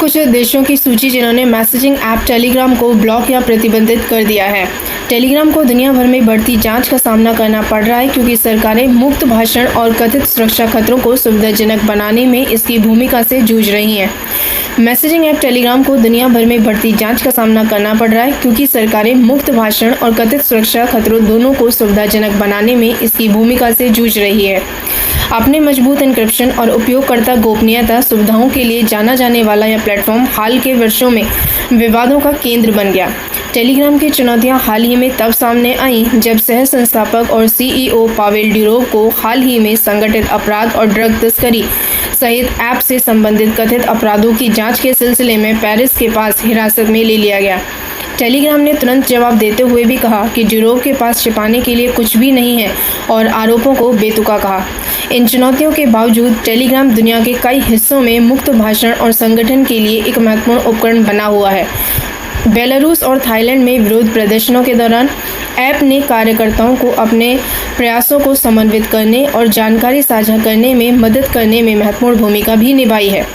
कुछ देशों की सूची जिन्होंने मैसेजिंग ऐप टेलीग्राम को ब्लॉक या प्रतिबंधित कर दिया है। टेलीग्राम को दुनिया भर में बढ़ती जांच का सामना करना पड़ रहा है क्योंकि सरकारें मुक्त भाषण और कथित सुरक्षा खतरों को सुविधाजनक बनाने में इसकी भूमिका से जूझ रही हैं। मैसेजिंग ऐप टेलीग्राम को दुनिया भर में बढ़ती जांच का सामना करना पड़ रहा है क्योंकि सरकारें मुक्त भाषण और कथित सुरक्षा खतरों दोनों को सुविधाजनक बनाने में इसकी भूमिका से जूझ रही है। अपने मजबूत एन्क्रिप्शन और उपयोगकर्ता गोपनीयता सुविधाओं के लिए जाना जाने वाला यह प्लेटफॉर्म हाल के वर्षों में विवादों का केंद्र बन गया। टेलीग्राम की चुनौतियां हाल ही में तब सामने आईं जब सह संस्थापक और सीईओ पावेल ड्यूरोव को हाल ही में संगठित अपराध और ड्रग तस्करी सहित ऐप से संबंधित कथित अपराधों की जांच के सिलसिले में पेरिस के पास हिरासत में ले लिया गया। टेलीग्राम ने तुरंत जवाब देते हुए भी कहा कि ड्यूरोव के पास छिपाने के लिए कुछ भी नहीं है और आरोपों को बेतुका कहा। इन चुनौतियों के बावजूद टेलीग्राम दुनिया के कई हिस्सों में मुक्त भाषण और संगठन के लिए एक महत्वपूर्ण उपकरण बना हुआ है। बेलारूस और थाईलैंड में विरोध प्रदर्शनों के दौरान ऐप ने कार्यकर्ताओं को अपने प्रयासों को समन्वित करने और जानकारी साझा करने में मदद करने में महत्वपूर्ण भूमिका भी निभाई है।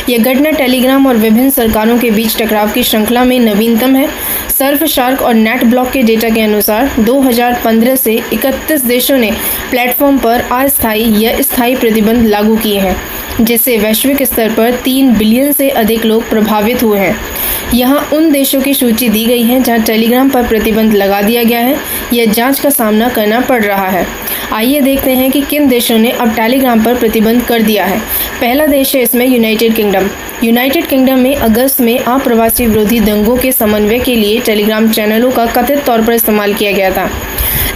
यह घटना टेलीग्राम और विभिन्न सरकारों के बीच टकराव की श्रृंखला में नवीनतम है। सर्फशार्क और नेटब्लॉक के डेटा के अनुसार 2015 से 31 देशों ने प्लेटफॉर्म पर अस्थायी या स्थायी प्रतिबंध लागू किए हैं, जिससे वैश्विक स्तर पर 3 बिलियन से अधिक लोग प्रभावित हुए हैं। यहाँ उन देशों की सूची दी गई है जहाँ टेलीग्राम पर प्रतिबंध लगा दिया गया है या जांच का सामना करना पड़ रहा है। आइए देखते हैं कि किन देशों ने अब टेलीग्राम पर प्रतिबंध कर दिया है। पहला देश है इसमें यूनाइटेड किंगडम। यूनाइटेड किंगडम में अगस्त में अप्रवासी विरोधी दंगों के समन्वय के लिए टेलीग्राम चैनलों का कथित तौर पर इस्तेमाल किया गया था,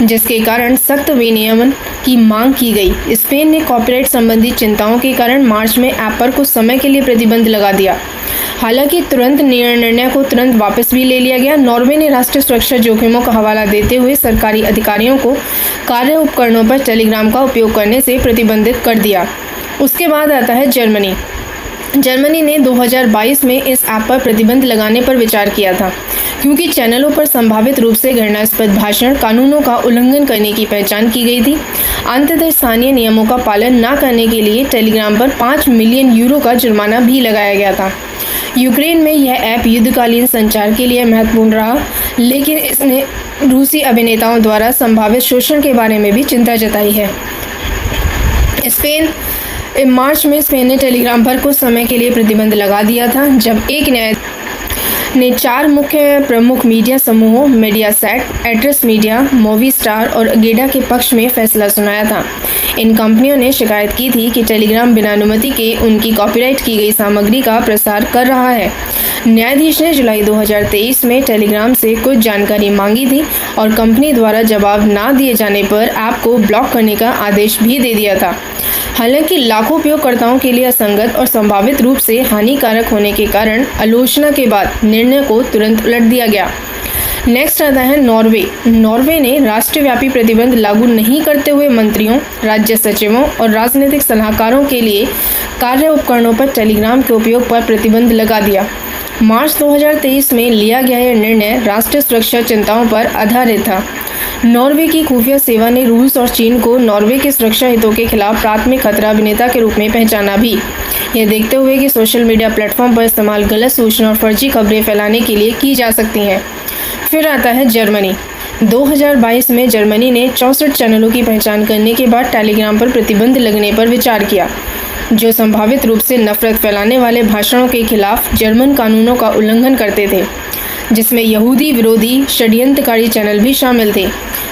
जिसके कारण सख्त विनियमन की मांग की गई। स्पेन ने कॉपीराइट संबंधी चिंताओं के कारण मार्च में ऐप पर कुछ समय के लिए प्रतिबंध लगा दिया। हालांकि तुरंत निर्णय को तुरंत वापस भी ले लिया गया। नॉर्वे ने राष्ट्रीय सुरक्षा जोखिमों का हवाला देते हुए सरकारी अधिकारियों को कार्य उपकरणों पर टेलीग्राम का उपयोग करने से प्रतिबंधित कर दिया। उसके बाद आता है जर्मनी। जर्मनी ने 2022 में इस ऐप पर प्रतिबंध लगाने पर विचार किया था क्योंकि चैनलों पर संभावित रूप से घृणास्पद भाषण कानूनों का उल्लंघन करने की पहचान की गई थी। अंततः स्थानीय नियमों का पालन न करने के लिए टेलीग्राम पर 5 मिलियन यूरो का जुर्माना भी लगाया गया था। यूक्रेन में यह ऐप युद्धकालीन संचार के लिए महत्वपूर्ण रहा, लेकिन इसने रूसी अभिनेताओं द्वारा संभावित शोषण के बारे में भी चिंता जताई है। मार्च में स्पेन ने टेलीग्राम पर कुछ समय के लिए प्रतिबंध लगा दिया था, जब एक न्यायाधीश ने 4 मुख्य प्रमुख मीडिया समूहों मीडियासेट, एड्रेस मीडिया, मूवीस्टार और गेडा के पक्ष में फैसला सुनाया था। इन कंपनियों ने शिकायत की थी कि टेलीग्राम बिना अनुमति के उनकी कॉपीराइट की गई सामग्री का प्रसार कर रहा है। न्यायाधीश ने जुलाई 2023 में टेलीग्राम से कुछ जानकारी मांगी थी और कंपनी द्वारा जवाब न दिए जाने पर ऐप को ब्लॉक करने का आदेश भी दे दिया था। हालांकि लाखों उपयोगकर्ताओं के लिए असंगत और संभावित रूप से हानिकारक होने के कारण आलोचना के बाद निर्णय को तुरंत उलट दिया गया। नेक्स्ट आता है नॉर्वे। नॉर्वे ने राष्ट्रव्यापी प्रतिबंध लागू नहीं करते हुए मंत्रियों, राज्य सचिवों और राजनीतिक सलाहकारों के लिए कार्य उपकरणों पर टेलीग्राम के उपयोग पर प्रतिबंध लगा दिया। मार्च 2023 में लिया गया यह निर्णय राष्ट्रीय सुरक्षा चिंताओं पर आधारित था। नॉर्वे की खुफिया सेवा ने रूस और चीन को नॉर्वे के सुरक्षा हितों के खिलाफ प्राथमिक खतरा अभिनेता के रूप में पहचाना भी, यह देखते हुए कि सोशल मीडिया प्लेटफॉर्म पर इस्तेमाल गलत सूचना और फर्जी खबरें फैलाने के लिए की जा सकती हैं। फिर आता है जर्मनी। 2022 में जर्मनी ने 64 चैनलों की पहचान करने के बाद टेलीग्राम पर प्रतिबंध लगने पर विचार किया, जो संभावित रूप से नफरत फैलाने वाले भाषणों के खिलाफ जर्मन कानूनों का उल्लंघन करते थे, जिसमें यहूदी विरोधी षड्यंत्रकारी चैनल भी शामिल थे।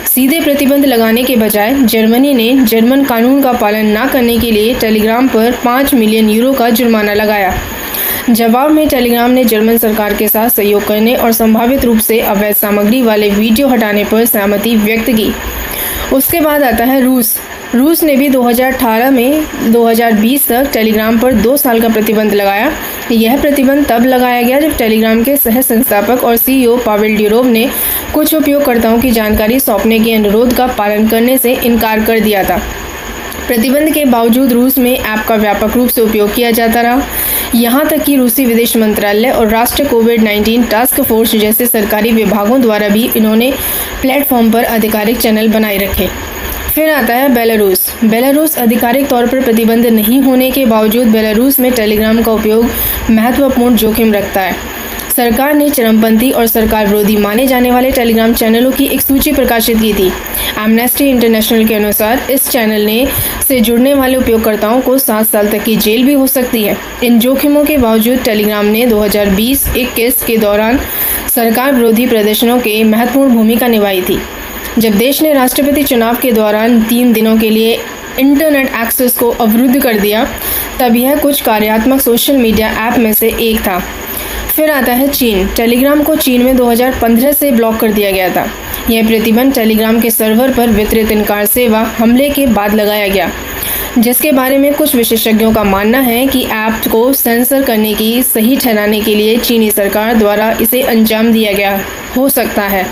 सीधे प्रतिबंध लगाने के बजाय जर्मनी ने जर्मन कानून का पालन न करने के लिए टेलीग्राम पर 5 मिलियन यूरो का जुर्माना लगाया। जवाब में टेलीग्राम ने जर्मन सरकार के साथ सहयोग करने और संभावित रूप से अवैध सामग्री वाले वीडियो हटाने पर सहमति व्यक्त की। उसके बाद आता है रूस ने भी 2018 में 2020 तक टेलीग्राम पर 2 साल का प्रतिबंध लगाया। यह प्रतिबंध तब लगाया गया जब टेलीग्राम के सह संस्थापक और सीईओ पावेल ड्यूरोव ने कुछ उपयोगकर्ताओं की जानकारी सौंपने के अनुरोध का पालन करने से इनकार कर दिया था। प्रतिबंध के बावजूद रूस में ऐप का व्यापक रूप से उपयोग किया जाता रहा, यहाँ तक कि रूसी विदेश मंत्रालय और राष्ट्रीय कोविड-19 टास्क फोर्स जैसे सरकारी विभागों द्वारा भी इन्होंने प्लेटफॉर्म पर आधिकारिक चैनल बनाए रखे। फिर आता है बेलारूस। आधिकारिक तौर पर प्रतिबंध नहीं होने के बावजूद बेलारूस में टेलीग्राम का उपयोग महत्वपूर्ण जोखिम रखता है। सरकार ने चरमपंथी और सरकार विरोधी माने जाने वाले टेलीग्राम चैनलों की एक सूची प्रकाशित की थी। एमनेस्टी इंटरनेशनल के अनुसार इस चैनल से जुड़ने वाले उपयोगकर्ताओं को 7 साल तक की जेल भी हो सकती है। इन जोखिमों के बावजूद टेलीग्राम ने 2020-21 के दौरान सरकार विरोधी प्रदर्शनों के महत्वपूर्ण भूमिका निभाई थी। जब देश ने राष्ट्रपति चुनाव के दौरान 3 दिनों के लिए इंटरनेट एक्सेस को अवरुद्ध कर दिया, तब यह कुछ कार्यात्मक सोशल मीडिया ऐप में से एक था। फिर आता है चीन। टेलीग्राम को चीन में 2015 से ब्लॉक कर दिया गया था। यह प्रतिबंध टेलीग्राम के सर्वर पर वितरित इनकार सेवा हमले के बाद लगाया गया, जिसके बारे में कुछ विशेषज्ञों का मानना है कि ऐप को सेंसर करने की सही ठहराने के लिए चीनी सरकार द्वारा इसे अंजाम दिया गया हो सकता है।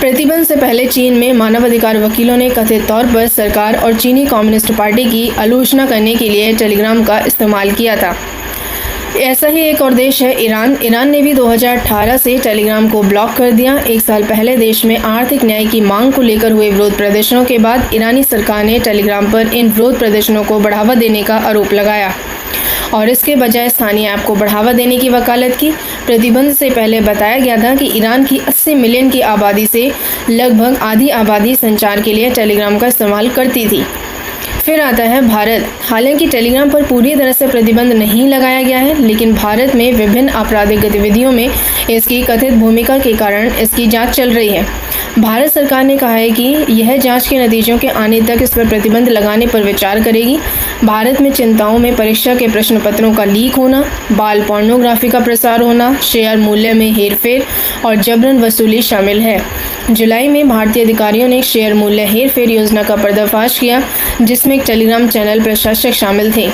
प्रतिबंध से पहले चीन में मानवाधिकार वकीलों ने कथित तौर पर सरकार और चीनी कम्युनिस्ट पार्टी की आलोचना करने के लिए टेलीग्राम का इस्तेमाल किया था। ऐसा ही एक और देश है ईरान। ईरान ने भी 2018 से टेलीग्राम को ब्लॉक कर दिया। 1 साल पहले देश में आर्थिक न्याय की मांग को लेकर हुए विरोध प्रदर्शनों के बाद ईरानी सरकार ने टेलीग्राम पर इन विरोध प्रदर्शनों को बढ़ावा देने का आरोप लगाया और इसके बजाय स्थानीय ऐप को बढ़ावा देने की वकालत की। प्रतिबंध से पहले बताया गया था कि ईरान की 80 मिलियन की आबादी से लगभग आधी आबादी संचार के लिए टेलीग्राम का इस्तेमाल करती थी। फिर आता है भारत। हालांकि टेलीग्राम पर पूरी तरह से प्रतिबंध नहीं लगाया गया है, लेकिन भारत में विभिन्न आपराधिक गतिविधियों में इसकी कथित भूमिका के कारण इसकी जांच चल रही है। भारत सरकार ने कहा है कि यह जांच के नतीजों के आने तक इस पर प्रतिबंध लगाने पर विचार करेगी। भारत में चिंताओं में परीक्षा के प्रश्न पत्रों का लीक होना, बाल पोर्नोग्राफी का प्रसार होना, शेयर मूल्य में हेरफेर और जबरन वसूली शामिल है। जुलाई में भारतीय अधिकारियों ने शेयर मूल्य हेरफेर योजना का पर्दाफाश किया, जिसमें एक टेलीग्राम चैनल प्रशासक शामिल थे।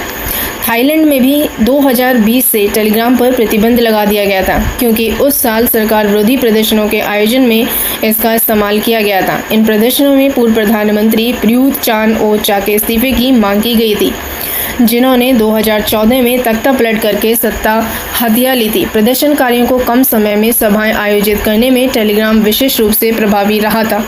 थाईलैंड में भी 2020 से टेलीग्राम पर प्रतिबंध लगा दिया गया था, क्योंकि उस साल सरकार विरोधी प्रदर्शनों के आयोजन में इसका इस्तेमाल किया गया था। इन प्रदर्शनों में पूर्व प्रधानमंत्री प्रयूत चान-ओ-चा के इस्तीफे की मांग की गई थी, जिन्होंने 2014 में तख्ता पलट करके सत्ता हथिया ली थी। प्रदर्शनकारियों को कम समय में सभाएं आयोजित करने में टेलीग्राम विशेष रूप से प्रभावी रहा था।